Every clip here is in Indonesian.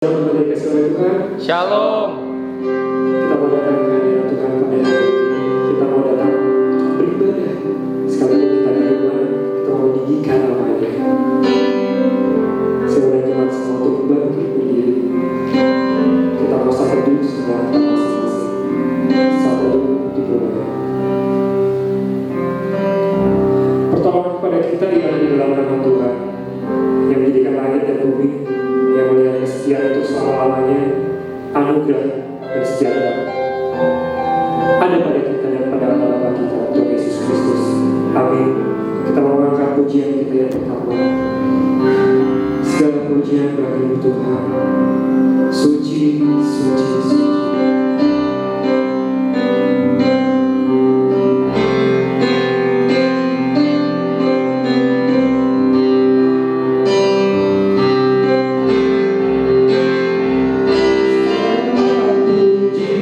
Shalom yang dikasih oleh Tuhan. Shalom. Kita mau datang ke hadirat Tuhan pada hari ini. Kita mau datang beribadah. Sekalipun kita di rumah, kita mau meninggikan namanya. Saya mulai Tuhan semua untuk bangkit berdiri. Kita mau satu duduk sebentar masing-masing. Satu duduk di bawah. Pertolongan kepada kita yang ada di dalam nama Tuhan, yang menjadikan langit dan bumi, yang melihat kesetiaan untuk selama-lamanya, anugerah dan sejahtera ada pada kita dan pada anak-anak kita, Tuhan Yesus Kristus. Amin. Kita mau mengangkat pujian kita yang pertama. Segala pujian bagi Tuhan. Suci, suci, suci. Puji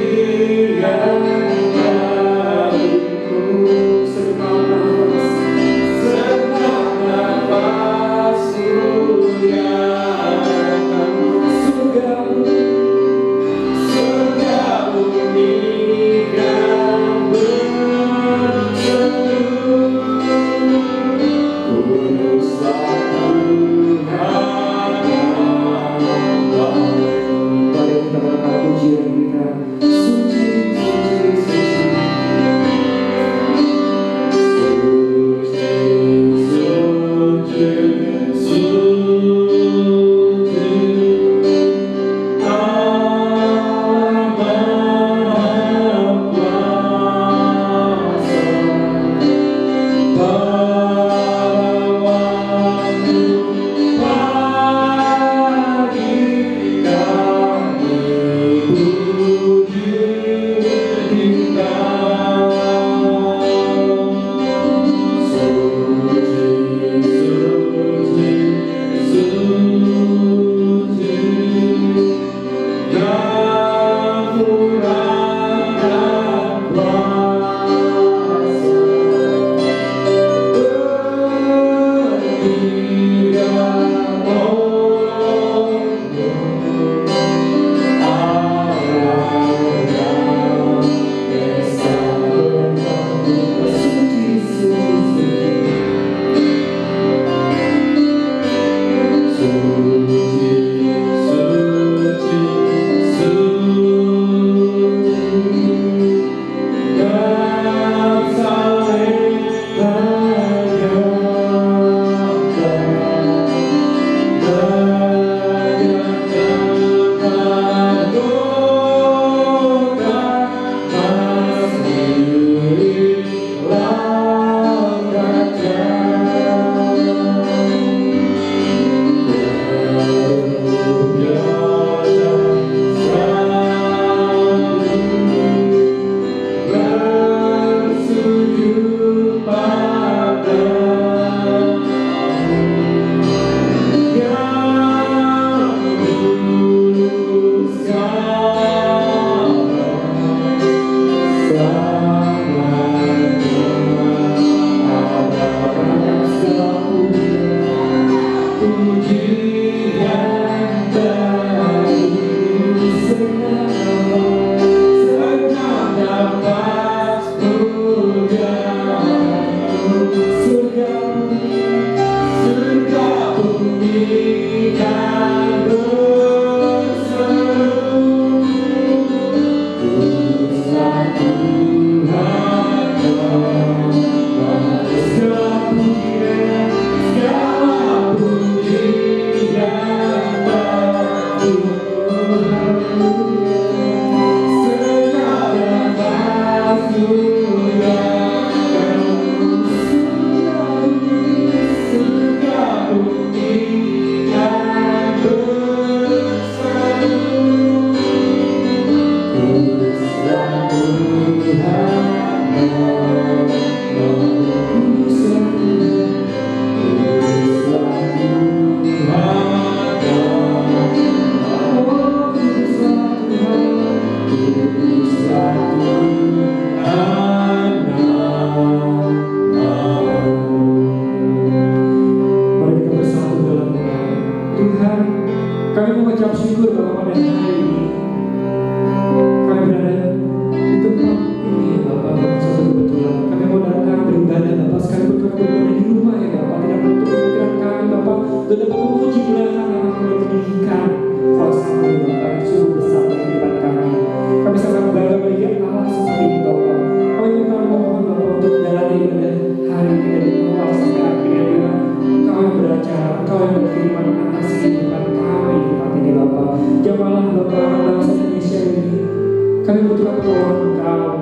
Kami butuhkan pertolongan Engkau.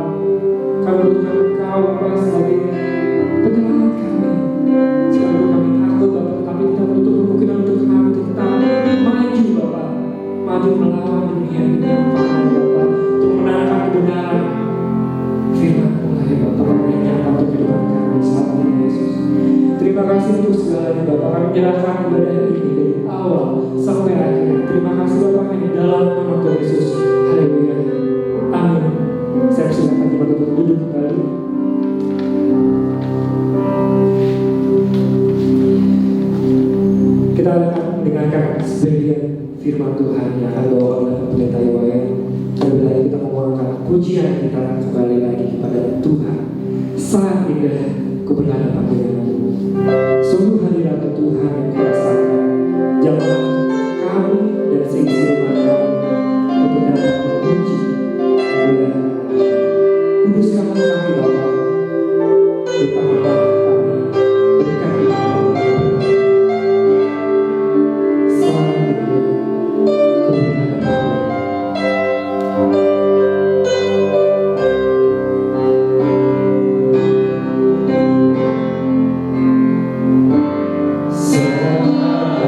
Kami butuhkan Engkau Bapa sebagai penolong kami. Sekalipun kami takut Bapa, tetapi tidak menutup kemungkinan untuk kami tetap maju Bapa, maju melawan dunia yang fana Bapa, untuk menanamkan kebenaran firman-Mu ya Bapa, yang nyata untuk kehidupan kami saat ini Yesus. Terima kasih untuk segalanya Bapa. Kami menyerahkan ibadah ini dari awal sampai akhir. Terima kasih Bapa, hanya dalam nama Tuhan Yesus. Haleluya. Amin. Saya persilakan Bapak untuk duduk kembali. Kita akan mendengarkan sebagian firman Tuhan yang akan dibawa oleh Pendeta Yowayan. Terlebih lagi kita memohonkan pujian kita kembali lagi kepada Tuhan. Sangat indah keberhadapan dengan-Mu. Sungguh hadirat Tuhan yang kurasakan. Janganlah kami dan seisi rumah kami untuk dapat memuji kemuliaan. Kuduskanlah kami Bapa, berkatlah kami, berkati kami. Selamat indah keberhadapan. Selamat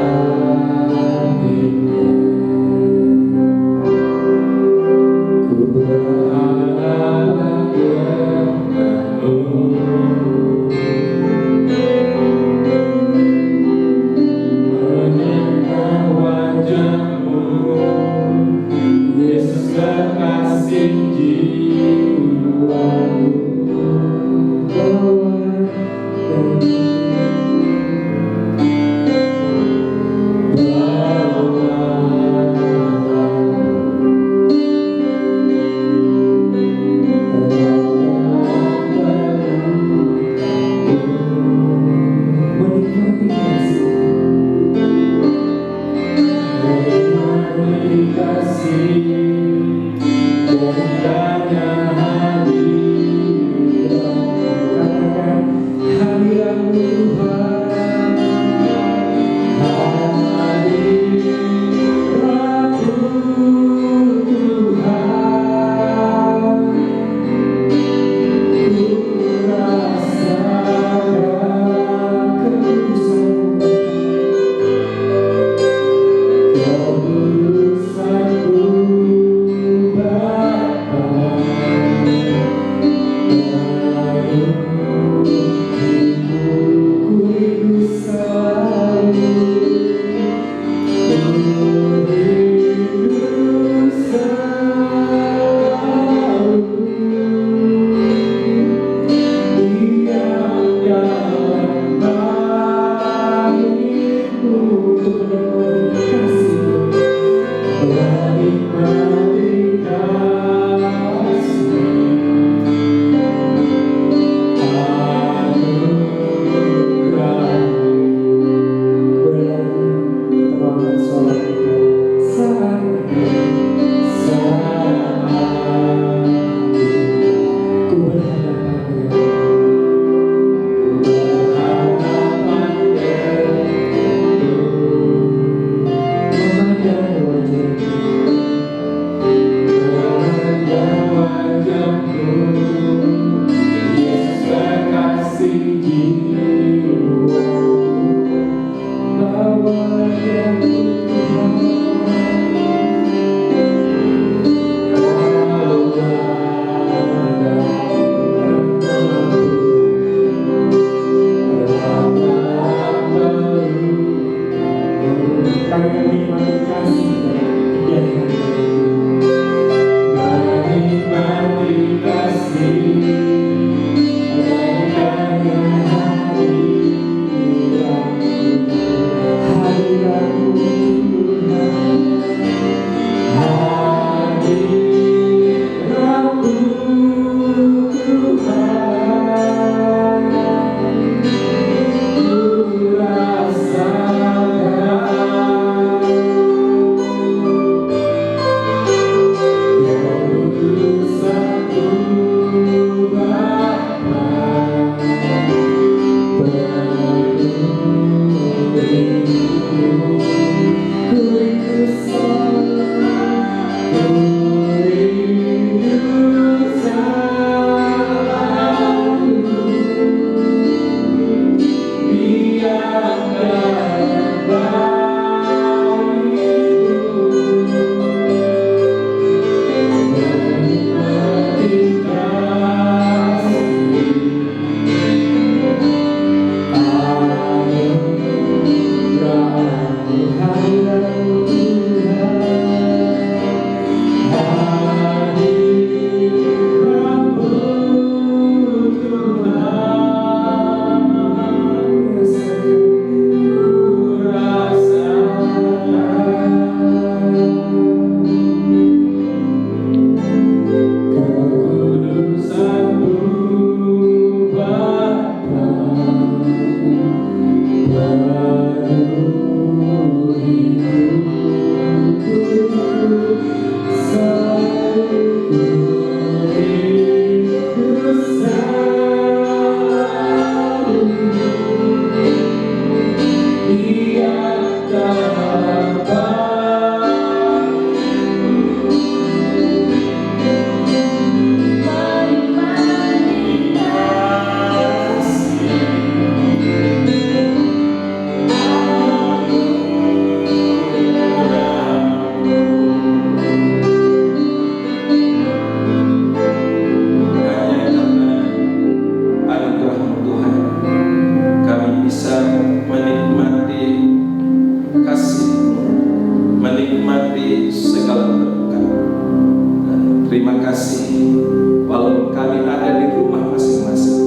terima kasih, walaupun kami ada di rumah masing-masing,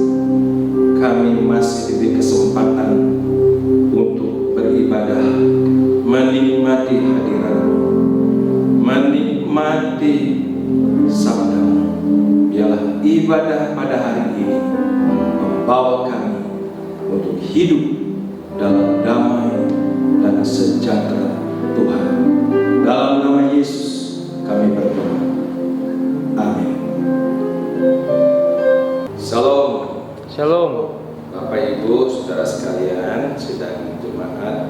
kami masih diberi kesempatan untuk beribadah, menikmati hadirat, menikmati sabda-Mu. Biarlah ibadah pada hari ini membawa kami untuk hidup dalam damai dan sejahtera Tuhan. Dalam nama Yesus kami berdoa. Amin. Shalom. Shalom. Bapak Ibu, saudara sekalian, sidang jemaat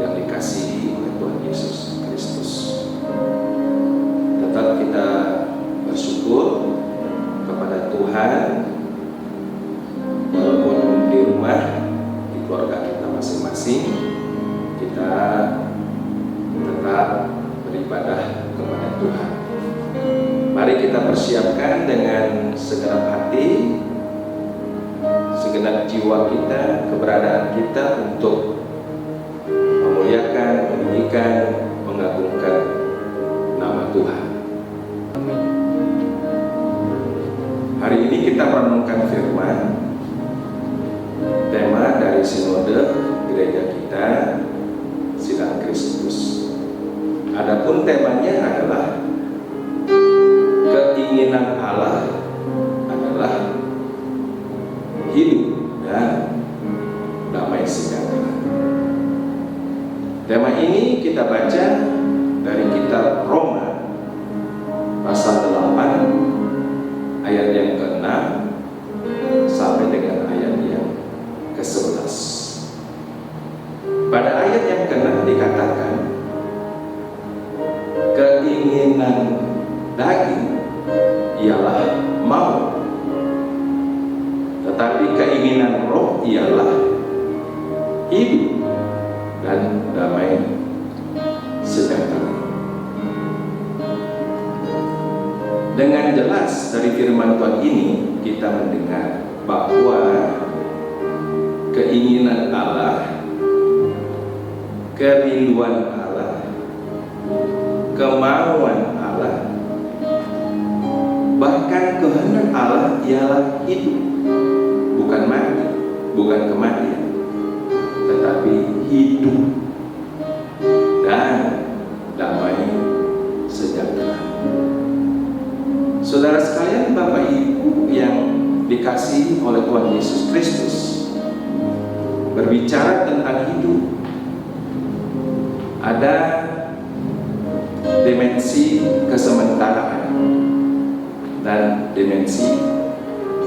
yang dikasihi oleh Tuhan Yesus Kristus. Tetap kita bersyukur kepada Tuhan, walaupun di rumah, di keluarga kita masing-masing, kita tetap beribadah kepada Tuhan. Mari kita persiapkan dengan segenap hati, segenap jiwa kita, keberadaan kita untuk memuliakan, meninggikan, mengagungkan nama Tuhan. Amin. Hari ini kita merenungkan firman. Tema dari sinode gereja kita, Sidang Kristus. Adapun temanya adalah keinginan Allah adalah hidup dan damai sejahtera. Tema ini kita baca dari kitab Roma pasal 8 ayat yang ke-6 sampai dengan ayat yang ke-11. Pada ayat yang ke-6 dikatakan keinginan daging ialah mau, tetapi keinginan roh ialah hidup dan damai sejahtera. Dengan jelas dari firman Tuhan ini kita mendengar bahwa keinginan Allah, kerinduan Allah, kemauan Allah, bahkan kehendak Allah ialah hidup, bukan mati, bukan kematian, tetapi hidup dan damai sejahtera. Saudara sekalian, Bapak Ibu yang dikasihi oleh Tuhan Yesus Kristus, berbicara tentang hidup, ada dimensi kesementaraan dan dimensi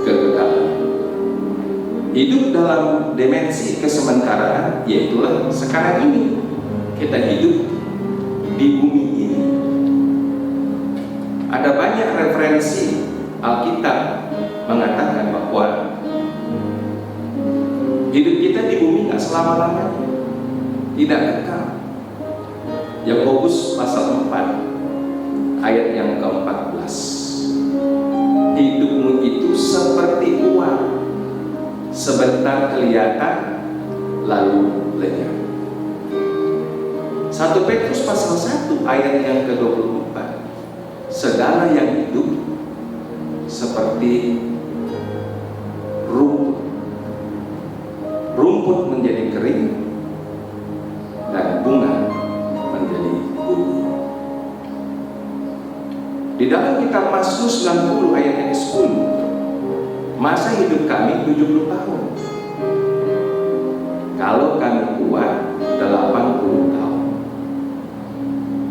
kekekalan. Hidup dalam dimensi kesementaraan yaitulah sekarang ini kita hidup di bumi ini. Ada banyak referensi Alkitab mengatakan bahwa hidup kita di bumi nggak selama-lamanya, tidak kekal. Yakobus pasal 4 ayat yang ke-14. Hidupmu itu seperti uang, sebentar kelihatan lalu lenyap. 1 Petrus pasal 1 ayat yang ke-24. Segala yang hidup seperti rumput. Rumput menjadi kering dan bunga menjadi gugur. Di dalam kitab Mazmur 90 ayat yang ke-10, masa hidup kami 70 tahun. Kalau kami kuat 80 tahun.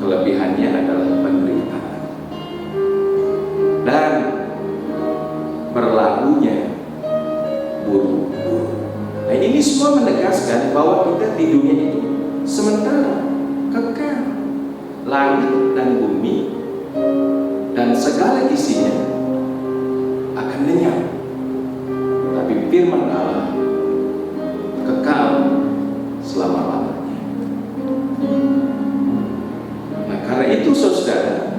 Kelebihannya adalah penderitaan dan berlalunya buru-buru. Nah, ini semua menegaskan bahwa kita di dunia itu sementara, kekal. Langit dan bumi dan segala isinya akan lenyap, tapi firman Allah kekal selama-lamanya. Nah, karena itu saudara,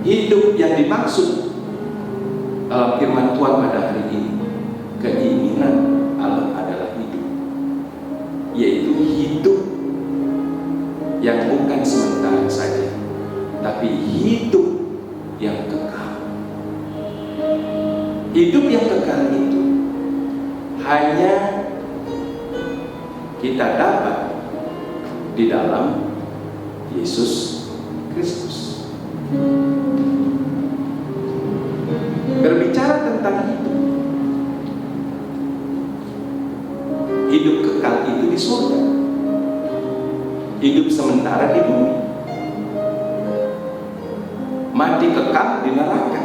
hidup yang dimaksud dalam firman Tuhan pada hari ini, keinginan Allah adalah hidup, yaitu hidup yang bukan sementara saja, tapi hidup yang kekal. Hidup yang kekal itu hanya kita dapat di dalam Yesus Kristus. Berbicara tentang hidup kekal itu di surga, hidup sementara di bumi, mati kekal di neraka.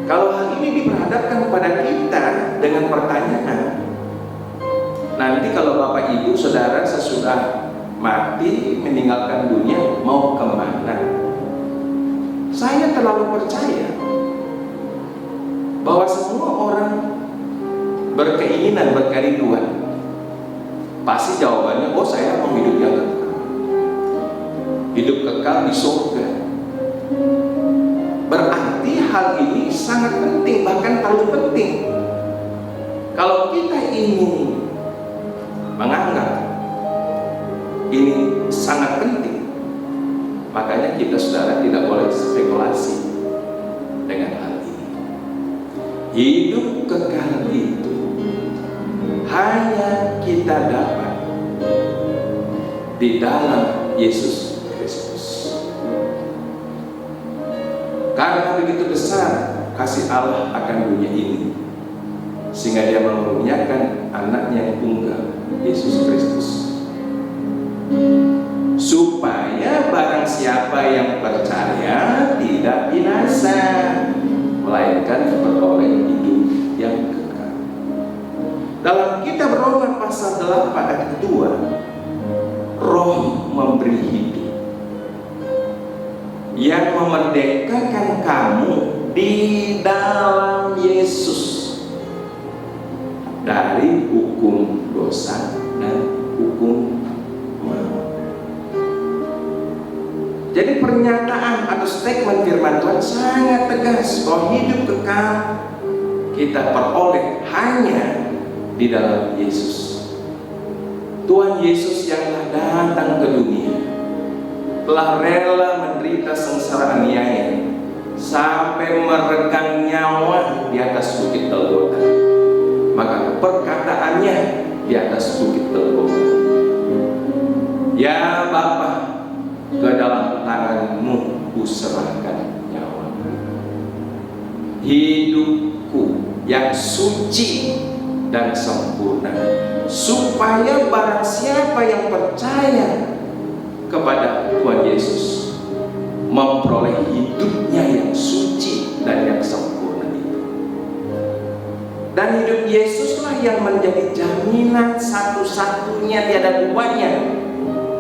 Kalau hal ini diperhadapkan kepada kita dengan pertanyaan, nanti kalau Bapak Ibu Saudara sesudah mati meninggalkan dunia mau kemana? Saya terlalu percaya bahwa semua orang berkeinginan, berkerinduan, pasti jawabannya, oh saya mau hidup yang kekal, hidup kekal di surga. Berarti hal ini sangat penting, bahkan terlalu penting. Kalau kita ingin menganggap ini sangat penting, makanya kita saudara tidak boleh spekulasi dengan hal ini. Hidup kekal itu hanya kita dapat di dalam Yesus Kristus. Karena begitu besar kasih Allah akan dunia ini, sehingga Dia mengaruniakan anaknya yang tunggal, Yesus Kristus, supaya barang siapa yang percaya tidak binasa, melainkan beroleh hidup yang kekal. Dalam kitab Roma pasal 8 ayat 2, Roh memberi hidup yang memerdekakan kamu di dalam Yesus dari hukum dosa dan hukum maut. Jadi pernyataan atau statement firman Tuhan sangat tegas bahwa hidup kekal kita peroleh hanya di dalam Yesus. Tuhan Yesus yang telah datang ke dunia, telah rela menderita sengsara aniaya sampai meregang nyawa di atas bukit Golgota. Maka perkataannya di atas bukit Golgota, ya Bapa, ke dalam tanganmu kuserahkan nyawa, hidupku yang suci dan sempurna, supaya barang siapa yang percaya kepada Tuhan Yesus memperoleh hidupnya yang suci dan yang sempurna itu. Dan hidup Yesuslah yang menjadi jaminan satu-satunya, tiada duanya,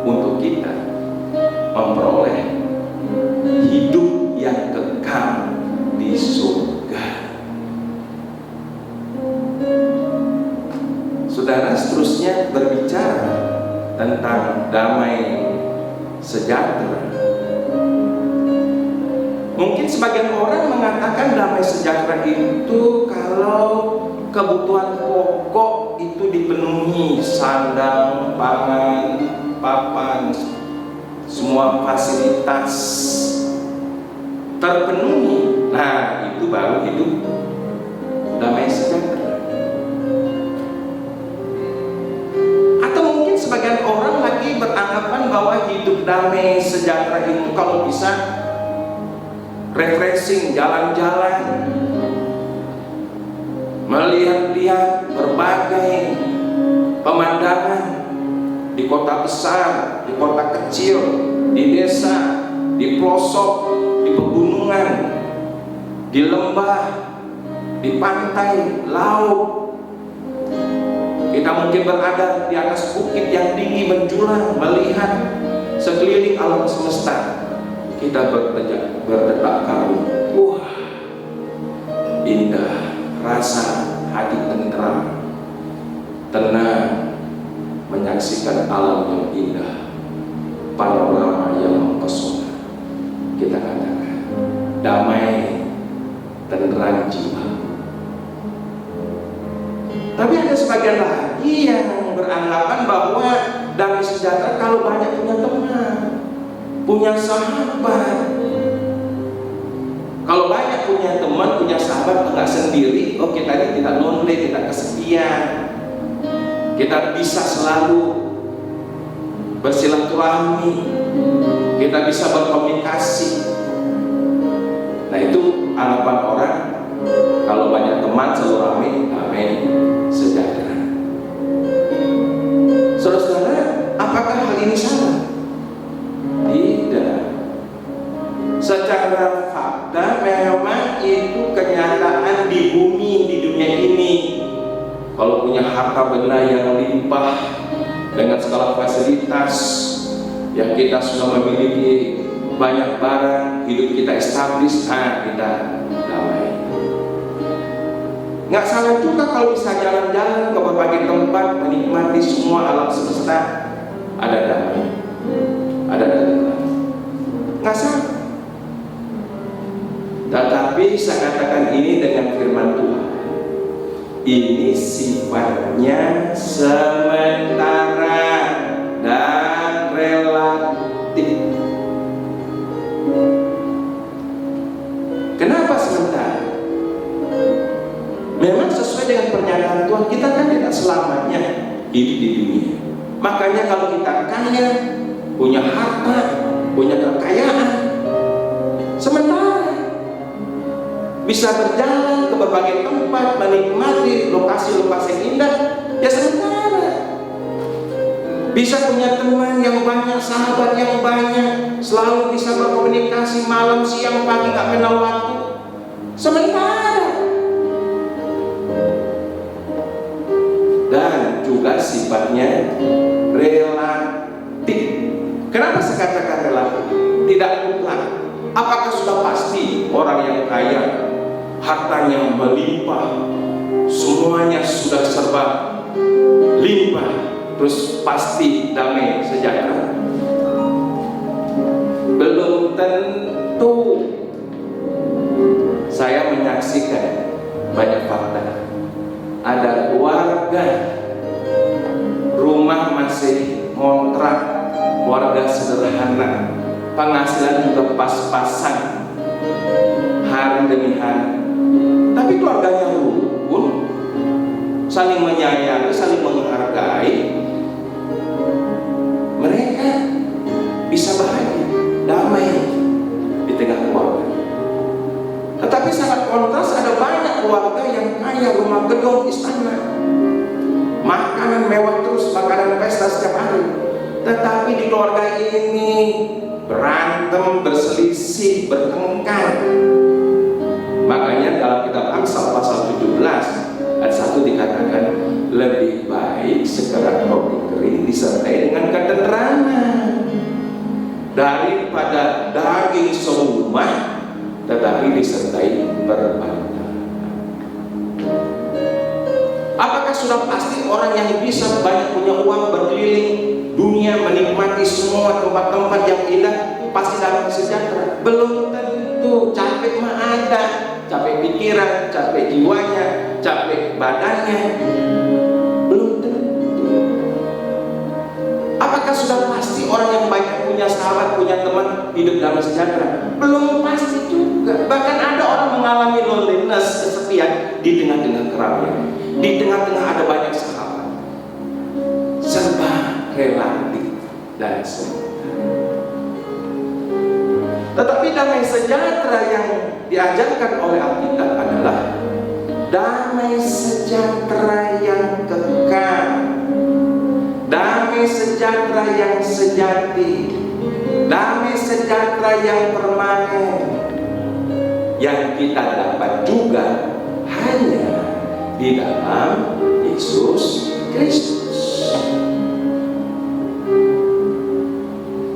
untuk kita memperoleh hidup yang kekal di surga. Saudara, seterusnya berbicara tentang damai sejahtera. Mungkin sebagian orang mengatakan damai sejahtera itu kalau kebutuhan pokok itu dipenuhi, sandang, pangan, papan, semua fasilitas terpenuhi. Nah, itu baru hidup damai sejahtera. Atau mungkin sebagian orang lagi beranggapan bahwa hidup damai sejahtera itu kalau bisa refreshing, jalan-jalan, melihat-lihat berbagai pemandangan di kota besar, di kota kecil, di desa, di pelosok, di pegunungan, di lembah, di pantai, laut. Kita mungkin berada di atas bukit yang tinggi menjulang, melihat sekeliling alam semesta. Kita berdetak kagum. Wah, indah, rasa hati tenang, menyaksikan alam yang indah, panorama yang mempesona. Kita katakan damai, tenang jiwa. Tapi ada sebagian lagi yang beranggapan bahwa damai sejahtera kalau banyak punya teman. punya sahabat. Kalau banyak punya teman, punya sahabat, enggak sendiri, oh kita ini tidak lonely, tidak kesepian. Kita bisa selalu bersilaturahmi, kita bisa berkomunikasi. Nah itu harapan orang. Kalau banyak teman selalu ramai, damai, sejahtera. Saudara-saudara, apakah hal ini salah? Tidak. Secara fakta memang itu kenyataan di bumi, di dunia ini. Kalau punya harta benda yang limpah dengan segala fasilitas yang kita sudah memiliki, banyak barang, hidup kita established, kita damai. Nggak salah juga kalau bisa jalan-jalan ke berbagai tempat, menikmati semua alam semesta, ada damai, ada tenang. Nggak salah. Tetapi saya katakan ini dengan firman Tuhan, ini sifatnya sementara dan relatif. Kenapa sementara? Memang sesuai dengan pernyataan Tuhan, kita kan tidak selamanya hidup di dunia. Makanya kalau kita kaya, punya harta, punya kekayaan, sementara. Bisa berjalan ke berbagai tempat, menikmati lokasi-lokasi yang indah, ya sementara. Bisa punya teman yang banyak, sahabat yang banyak, selalu bisa berkomunikasi malam, siang, pagi, gak kenal waktu, sementara. Dan juga sifatnya relatif. Kenapa saya katakan relatif? Tidak mutlak. Apakah sudah pasti orang yang kaya, hartanya melimpah, semuanya sudah serba limpah, terus pasti damai sejahtera? Belum tentu. Saya menyaksikan banyak fakta. Ada keluarga, rumah masih ngontrak, keluarga sederhana, penghasilan juga pas-pasan, hari demi hari, tapi keluarganya rukun, saling menyayangi, saling menghargai. Mereka bisa bahagia, damai di tengah keluarga. Tetapi sangat kontras, ada banyak keluarga yang kaya, rumah gedung, istana, makanan mewah terus, makanan pesta setiap hari, tetapi di keluarga ini berantem, berselisih, bertengkar. Makanya dalam kitab Amsal pasal 17 ayat 1 dikatakan, lebih baik sekedar roti kering disertai dengan ketenteraman daripada daging serumah tetapi disertai perbandingan. Apakah sudah pasti orang yang bisa banyak punya uang, berkeliling dunia, menikmati semua tempat-tempat yang indah, pasti dalam sejahtera? Belum tentu. Capek mah ada, capek pikiran, capek jiwanya, capek badannya, belum tentu. Apakah sudah pasti orang yang banyak punya sahabat, punya teman, hidup dalam sejahtera? Belum pasti juga. Bahkan ada orang mengalami loneliness, kesepian di tengah-tengah keramaian, di tengah-tengah ada banyak sahabat. Serba relatif dan sementara. Tetapi damai sejahtera yang diajarkan oleh Alkitab adalah damai sejahtera yang kekal, damai sejahtera yang sejati, damai sejahtera yang permanen, yang kita dapat juga hanya di dalam Yesus Kristus.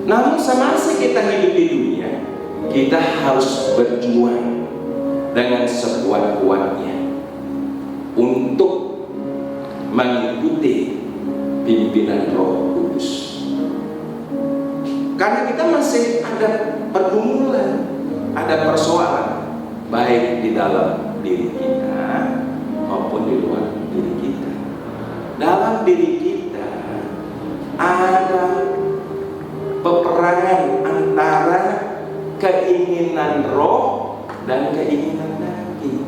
Namun semasa kita hidup di dunia, kita harus berjuang dengan sekuat-kuatnya untuk mengikuti pimpinan Roh Kudus. Karena kita masih ada pergumulan, ada persoalan, baik di dalam diri kita maupun di luar diri kita. Dalam diri kita ada peperangan antara keinginan roh dan keinginan daging.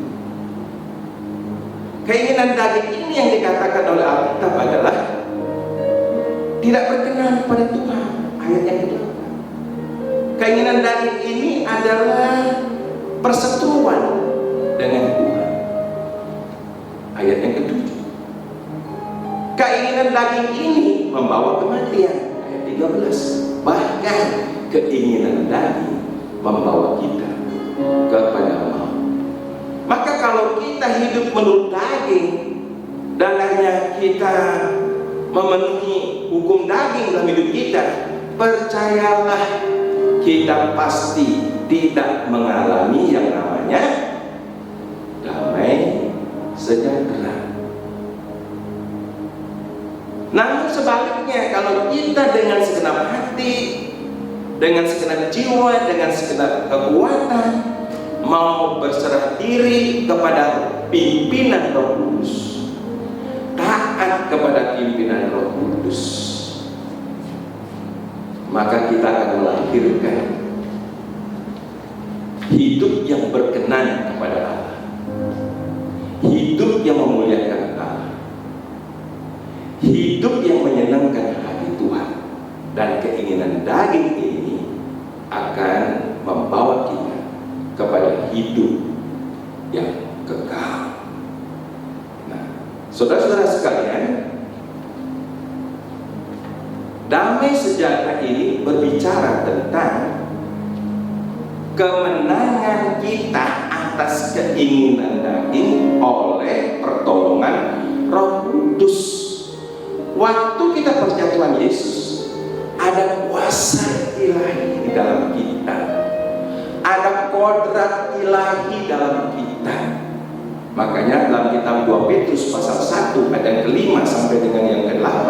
Keinginan daging ini yang dikatakan oleh Alkitab adalah tidak berkenan pada Tuhan. Ayat yang kedua. Keinginan daging ini adalah perseteruan dengan Tuhan. Ayat yang ketujuh. Keinginan daging ini membawa kematian. Ayat 13. Bahkan keinginan daging membawa kita kepada maut. Maka kalau kita hidup menurut daging dan hanya kita memenuhi hukum daging dalam hidup kita, percayalah kita pasti tidak mengalami yang namanya damai sejahtera. Namun sebaliknya, kalau kita dengan segenap hati, dengan segenap jiwa, dengan segenap kekuatan mau berserah diri kepada pimpinan Roh Kudus, taat kepada pimpinan Roh Kudus, maka kita akan melahirkan hidup yang berkenan kepada Allah, hidup yang memuliakan Allah, hidup yang menyenangkan hati Tuhan. Dan keinginan daging ini akan membawa kita kepada hidup yang kekal. Nah, saudara-saudara sekalian, damai sejahtera ini berbicara tentang kemenangan kita atas keinginan daging oleh pertolongan Roh Kudus. Waktu kita percaya Tuhan Yesus, ada kuasa ilahi di dalam kita, ada kodrat ilahi dalam kita. Makanya dalam kitab 2 Petrus pasal 1 ayat yang ke-5 sampai dengan yang ke-8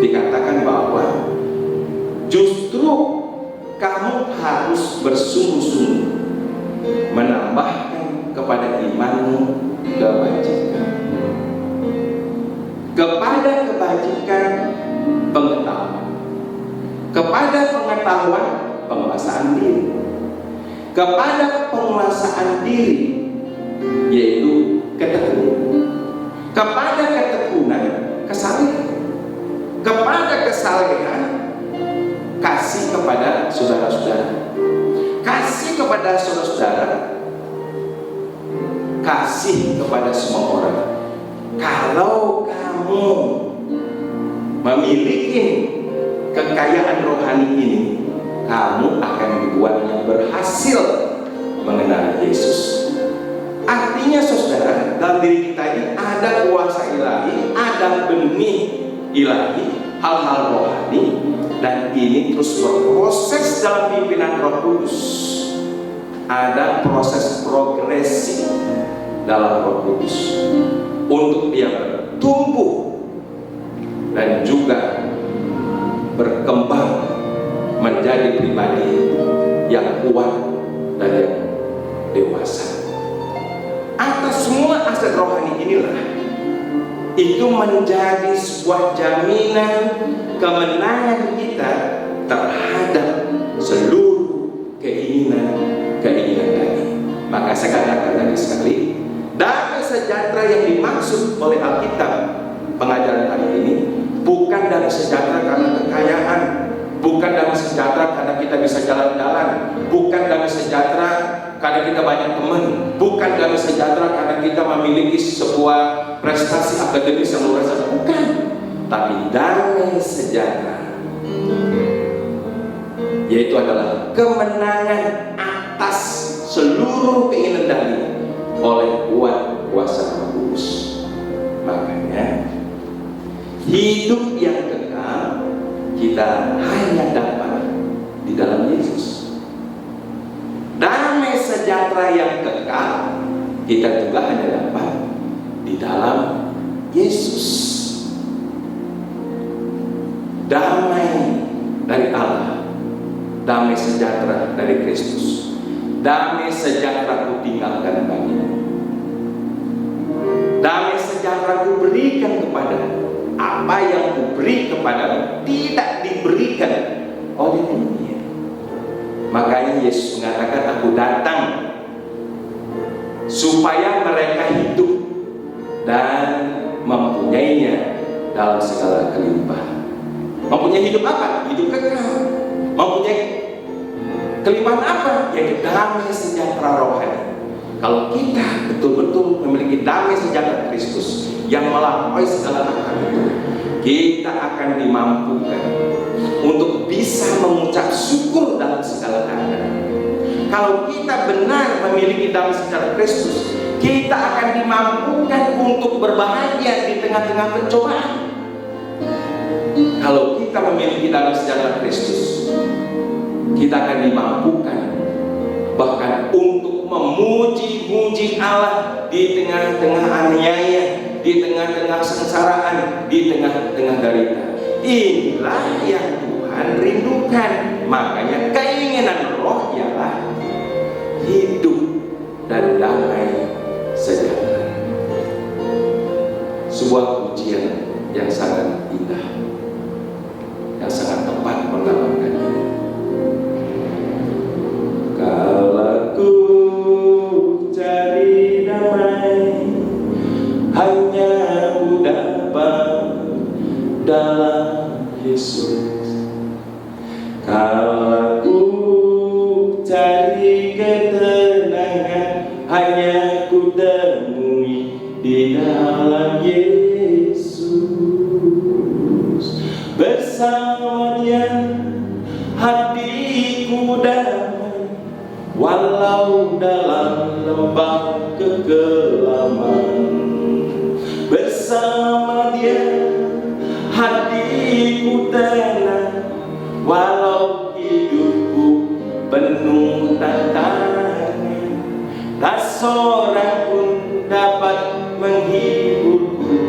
dikatakan bahwa justru kamu harus bersungguh-sungguh menambahkan kepada imanmu kebajikan, kepada kebajikan pengetahuan, kepada pengetahuan penguasaan diri, kepada penguasaan diri yaitu ketekunan, kepada ketekunan kesalehan, kepada kesalehan kasih kepada saudara-saudara, kasih kepada saudara-saudara, kasih kepada semua orang. Kalau kamu memiliki kekayaan rohani ini, kamu akan dibuatnya berhasil mengenal Yesus. Artinya saudara, dalam diri kita ini ada kuasa ilahi, ada benih ilahi, hal-hal rohani, dan ini terus berproses dalam pimpinan Roh Kudus. Ada proses progresi dalam Roh Kudus untuk dia bertumbuh dan juga berkembang menjadi pribadi yang kuat dan yang dewasa. Atas semua aset rohani inilah itu menjadi sebuah jaminan kemenangan kita terhadap seluruh keinginan tadi. Maka saya katakan tadi sekali, damai sejahtera yang dimaksud oleh Alkitab pengajaran hari ini bukan damai sejahtera karena kekayaan, bukan damai sejahtera karena kita bisa jalan-jalan, bukan damai sejahtera karena kita banyak teman, bukan damai sejahtera karena kita memiliki sebuah prestasi akademis yang luar biasa, bukan. Tapi damai sejahtera yaitu adalah kemenangan atas seluruh keinginan daging oleh kuasa Roh Kudus. Makanya hidup yang kekal kita hanya dapat di dalam Yesus. Damai sejahtera yang kekal kita juga hanya dapat di dalam Yesus. Damai dari Allah, damai sejahtera dari Kristus, damai sejahtera ku tinggalkan bagimu, damai sejahtera ku berikan kepada. Apa yang ku beri kepada tidak diberikan Yesus mengatakan, aku datang supaya mereka hidup dan mempunyainya dalam segala kelimpahan. Mempunyai hidup apa? Hidup kekal. Mempunyai kelimpahan apa? Yaitu damai sejahtera rohani. Kalau kita betul-betul memiliki damai sejahtera Kristus yang melampaui segala akal itu, kita akan dimampukan untuk bisa mengucap syukur dalam segala keadaan. Kalau kita benar memiliki damai sejahtera Kristus, kita akan dimampukan untuk berbahagia di tengah-tengah pencobaan. Kalau kita memiliki damai sejahtera Kristus, kita akan dimampukan bahkan untuk memuji-muji Allah di tengah-tengah aniaya, di tengah-tengah sengsaraan, di tengah-tengah derita. Inilah yang Tuhan rindukan. Makanya keinginan roh ialah hidup dan damai sejahtera. Sebuah pujian yang sangat indah, yang sangat tepat menggambarkan ini. Kalau ku cari damai, hanya ku dapat dalam Yesus. Kalau ku cari ketenangan, hanya ku temui di dalam Yesus. Bersama Dia hatiku damai, walau dalam lembah kekelaman. Bersama Dia hatiku tenang, walau hidupku penuh tantangan. Tak seorang pun dapat menghiburku,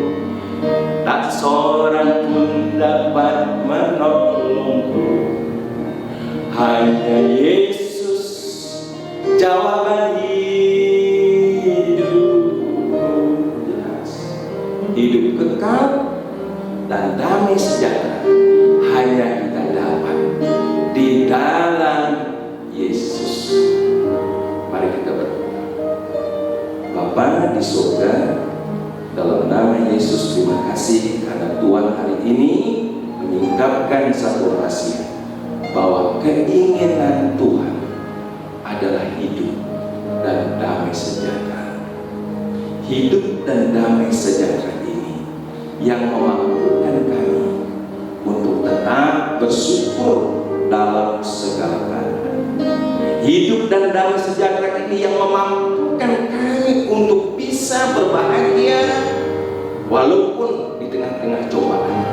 tak seorang pun dapat menolongku. Hanya Yesus jawaban hidupku. Jelas, hidup kekal dan damai sejahtera hanya kita dapat di dalam Yesus. Mari kita berdoa. Bapa di surga, dalam nama Yesus, terima kasih karena Tuhan hari ini menyingkapkan satu rahasia, bahwa keinginan Tuhan adalah hidup dan damai sejahtera. Hidup dan damai sejahtera ini yang memampukan kami untuk tetap bersyukur dalam segala keadaan. Hidup dan damai sejahtera ini yang memampukan kami untuk bisa berbahagia walaupun di tengah-tengah cobaan.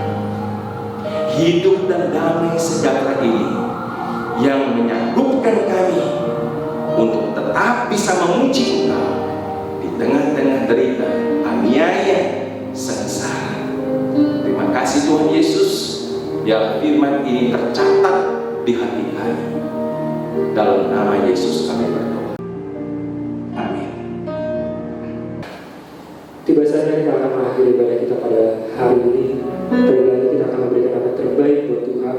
Hidup dan damai sejahtera ini yang menyanggupkan kami untuk tetap bisa memuji Engkau di tengah-tengah derita, aniaya, sengsara. Terima kasih Tuhan Yesus, biar firman ini tercatat di hati kami. Dalam nama Yesus kami berdoa. Amin. Tiba saatnya kita akan mengakhiri ibadah kita pada hari ini. Terlebih kita akan memberikan apa yang terbaik buat Tuhan,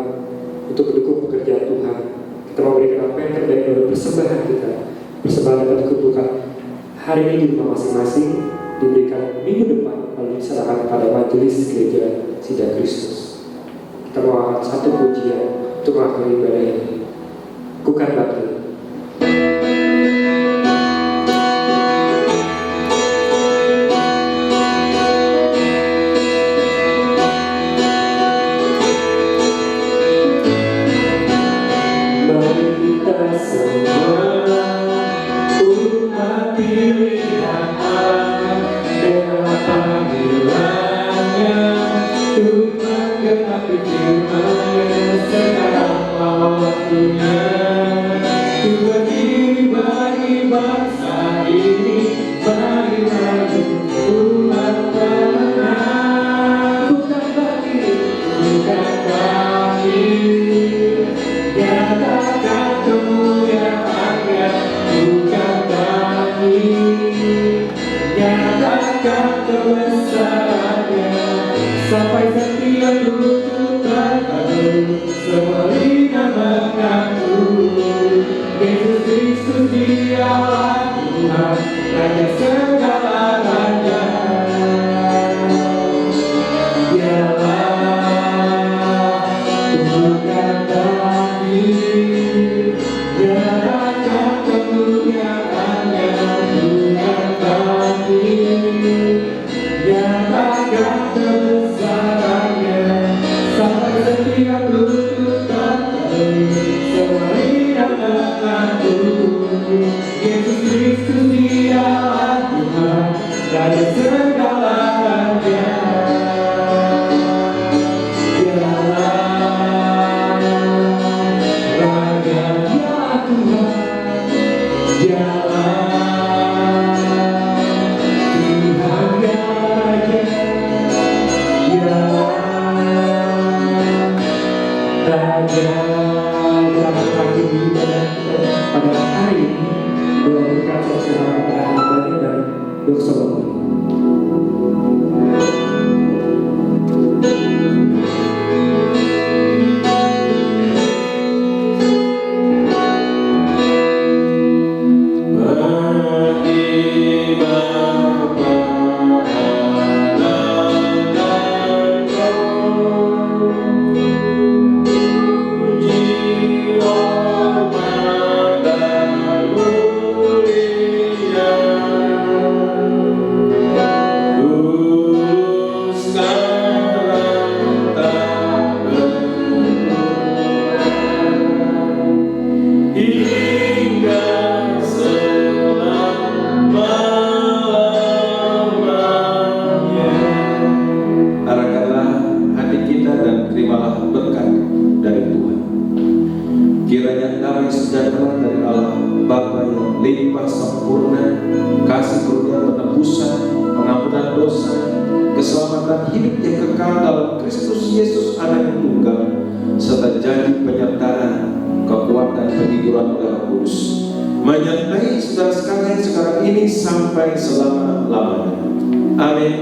untuk mendukung pekerjaan Tuhan. Kita memberikan apa yang terbaik dari persembahan kita. Persembahan dapat dikumpulkan hari ini di rumah masing-masing, diberikan minggu depan, lalu diserahkan kepada majelis gereja Sidang Kristus. Kita mau angkat satu pujian untuk mengakhiri ibadah ini. Bukan bakti. Sampai setiap lutut terharu, semua lidah mengaku. saja kita mengakhiri ibadah pada hari ini. Doa berkat sosial kepada hambanya dan dosa. Kiranya damai sejahtera dari Allah Bapa yang limpah sempurna, kasih karunia penebusan, pengampunan dosa, keselamatan hidup yang kekal dalam Kristus Yesus Anak yang tunggal, serta janji penyertaan, kekuatan, penghiburan oleh Roh Kudus menyertai saudara sekalian sekarang ini sampai selama-lamanya. Amin.